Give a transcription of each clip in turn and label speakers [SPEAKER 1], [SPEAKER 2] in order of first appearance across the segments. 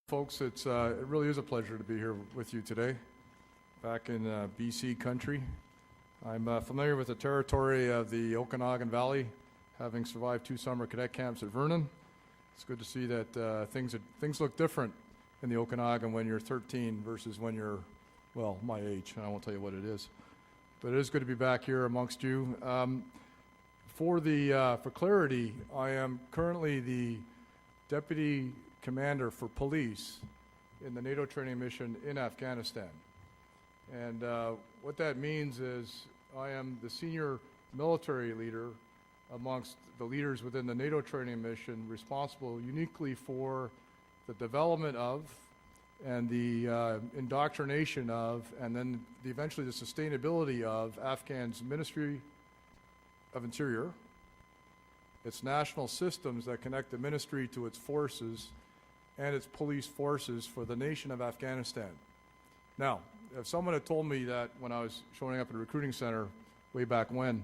[SPEAKER 1] Folks, it really is a pleasure to be here with you today, back in BC country. I'm familiar with the territory of the Okanagan Valley, having survived 2 summer cadet camps at Vernon. It's good to see that things look different in the Okanagan when you're 13 versus when you're, well, my age. I won't tell you what it is. But it is good to be back here amongst you. For clarity, I am currently the Deputy Commander for Police in the NATO training mission in Afghanistan. And what that means is I am the senior military leader amongst the leaders within the NATO training mission, responsible uniquely for the development of and the indoctrination of, and then eventually the sustainability of Afghan's Ministry of Interior, its national systems that connect the ministry to its forces and its police forces for the nation of Afghanistan. Now, if someone had told me that when I was showing up at a recruiting center way back when,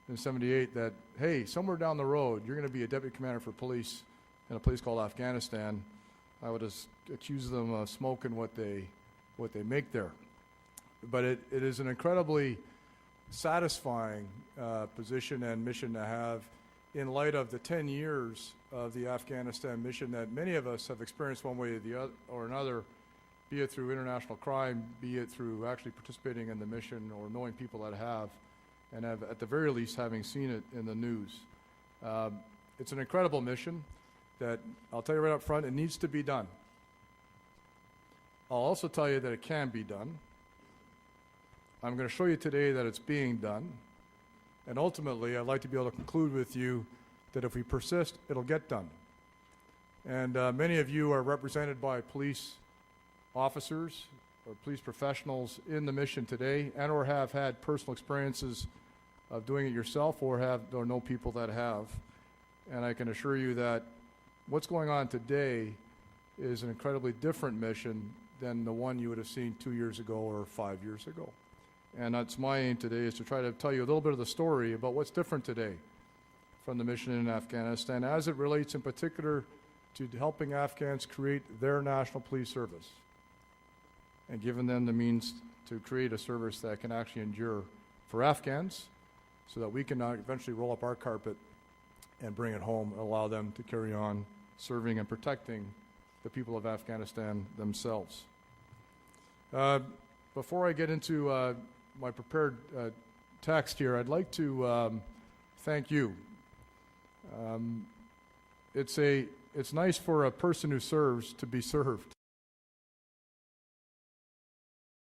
[SPEAKER 1] in '78, that, hey, somewhere down the road, you're going to be a deputy commander for police in a place called Afghanistan, I would have accused them of smoking what they make there. But it is an incredibly satisfying position and mission to have in light of the 10 years of the Afghanistan mission that many of us have experienced one way or another, be it through international crime, be it through actually participating in the mission or knowing people that have, and have, at the very least, having seen it in the news. It's an incredible mission that, I'll tell you right up front, it needs to be done. I'll also tell you that it can be done. I'm going to show you today that it's being done. And ultimately, I'd like to be able to conclude with you that if we persist, it'll get done. And many of you are represented by police officers or police professionals in the mission today, and or have had personal experiences of doing it yourself, or know people that have. And I can assure you that what's going on today is an incredibly different mission than the one you would have seen 2 years ago or 5 years ago. And that's my aim today, is to try to tell you a little bit of the story about what's different today from the mission in Afghanistan, as it relates in particular to helping Afghans create their national police service and giving them the means to create a service that can actually endure for Afghans, so that we can eventually roll up our carpet and bring it home and allow them to carry on serving and protecting the people of Afghanistan themselves. Before I get into my prepared text here, I'd like to thank you. It's nice for a person who serves to be served.